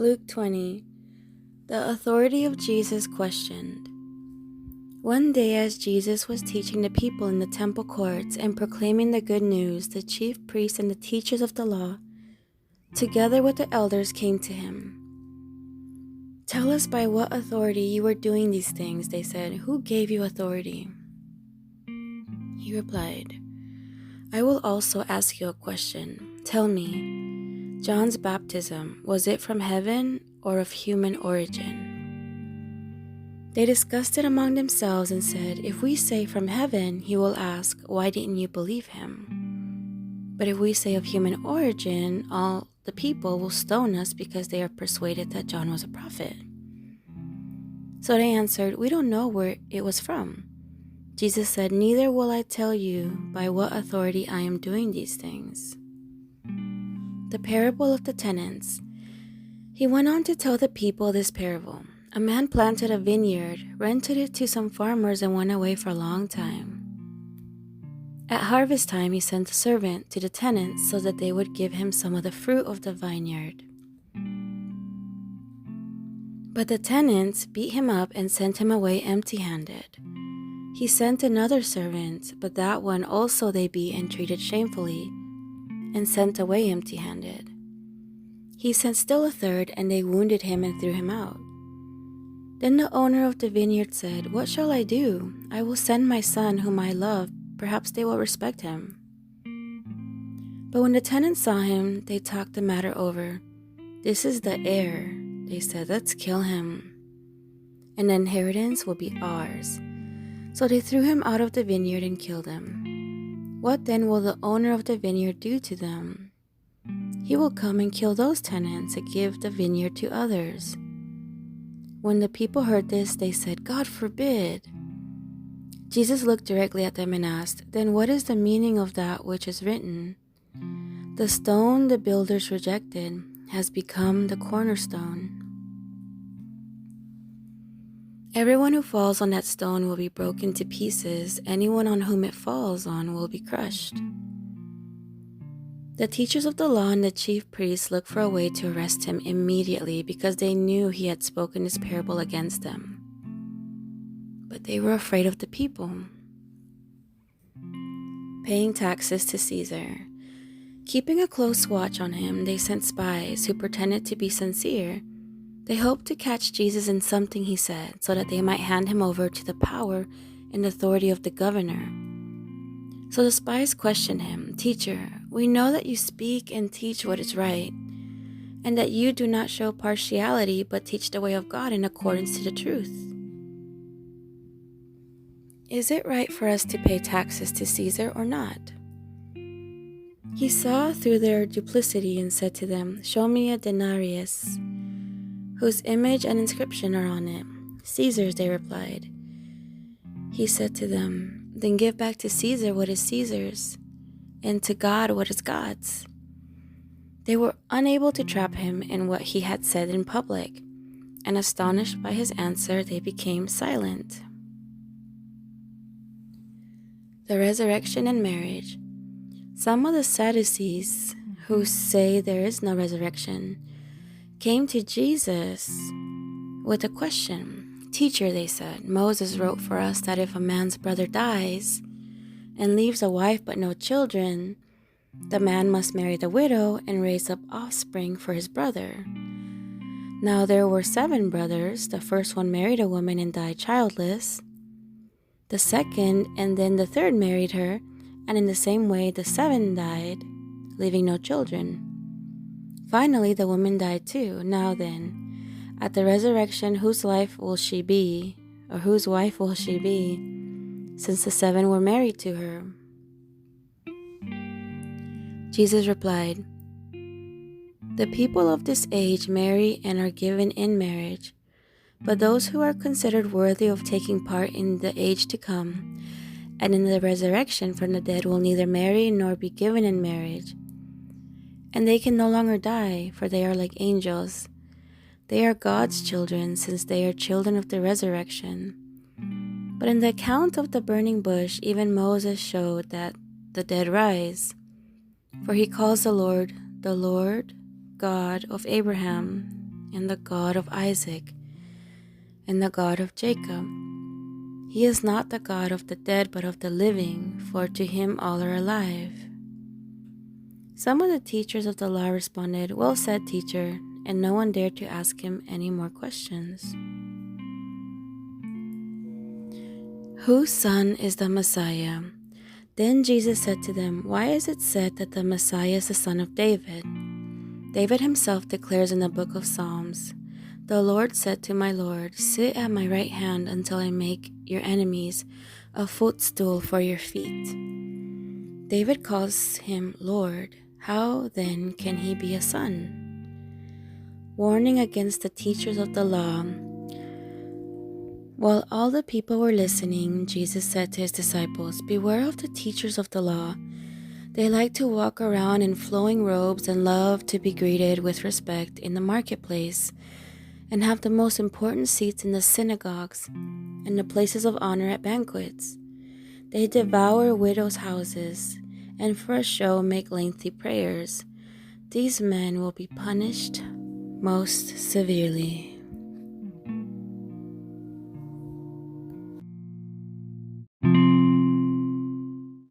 Luke 20. The authority of Jesus questioned. One day as Jesus was teaching the people in the temple courts and proclaiming the good news, the chief priests and the teachers of the law, together with the elders, came to him. "Tell us by what authority you are doing these things," they said. "Who gave you authority?" He replied, "I will also ask you a question. Tell me, John's baptism, was it from heaven or of human origin?" They discussed it among themselves and said, "If we say from heaven, he will ask, 'Why didn't you believe him?' But if we say of human origin, all the people will stone us because they are persuaded that John was a prophet." So they answered, "We don't know where it was from." Jesus said, "Neither will I tell you by what authority I am doing these things." The parable of the tenants. He went on to tell the people this parable. A man planted a vineyard, rented it to some farmers, and went away for a long time. At harvest time, he sent a servant to the tenants so that they would give him some of the fruit of the vineyard. But the tenants beat him up and sent him away empty-handed. He sent another servant, but that one also they beat and treated shamefully, and sent away empty-handed. He sent still a third, and they wounded him and threw him out. Then the owner of the vineyard said, "What shall I do? I will send my son whom I love. Perhaps they will respect him." But when the tenants saw him, they talked the matter over. "This is the heir," they said. "Let's kill him, and the inheritance will be ours." So they threw him out of the vineyard and killed him. What then will the owner of the vineyard do to them? He will come and kill those tenants and give the vineyard to others. When the people heard this, they said, "God forbid." Jesus looked directly at them and asked, "Then what is the meaning of that which is written? The stone the builders rejected has become the cornerstone. Everyone who falls on that stone will be broken to pieces. Anyone on whom it falls on will be crushed." The teachers of the law and the chief priests looked for a way to arrest him immediately because they knew he had spoken this parable against them. But they were afraid of the people. Paying taxes to Caesar. Keeping a close watch on him, they sent spies who pretended to be sincere. They hoped to catch Jesus in something he said so that they might hand him over to the power and authority of the governor. So the spies questioned him, "Teacher, we know that you speak and teach what is right, and that you do not show partiality but teach the way of God in accordance to the truth. Is it right for us to pay taxes to Caesar or not?" He saw through their duplicity and said to them, "Show me a denarius, whose image and inscription are on it." "Caesar's," they replied. He said to them, "Then give back to Caesar what is Caesar's, and to God what is God's." They were unable to trap him in what he had said in public, and astonished by his answer, they became silent. The resurrection and marriage. Some of the Sadducees, who say there is no resurrection, came to Jesus with a question. "Teacher," they said, "Moses wrote for us that if a man's brother dies and leaves a wife but no children, the man must marry the widow and raise up offspring for his brother. Now there were 7 brothers. The first one married a woman and died childless. The second and then the third married her, and in the same way the 7 died, leaving no children. Finally the woman died too. Now then, at the resurrection, whose wife will she be, since the 7 were married to her?" Jesus replied, "The people of this age marry and are given in marriage, but those who are considered worthy of taking part in the age to come and in the resurrection from the dead will neither marry nor be given in marriage. And they can no longer die, for they are like angels. They are God's children, since they are children of the resurrection. But in the account of the burning bush, even Moses showed that the dead rise. For he calls the Lord, God of Abraham and the God of Isaac, and the God of Jacob. He is not the God of the dead, but of the living, for to him all are alive." Some of the teachers of the law responded, "Well said, teacher," and no one dared to ask him any more questions. Whose son is the Messiah? Then Jesus said to them, "Why is it said that the Messiah is the son of David? David himself declares in the book of Psalms, 'The Lord said to my Lord, sit at my right hand until I make your enemies a footstool for your feet.' David calls him Lord. How then can he be a son?" Warning against the teachers of the law. While all the people were listening, Jesus said to his disciples, "Beware of the teachers of the law. They like to walk around in flowing robes and love to be greeted with respect in the marketplace, and have the most important seats in the synagogues and the places of honor at banquets. They devour widows' houses, and for a show make lengthy prayers. These men will be punished most severely."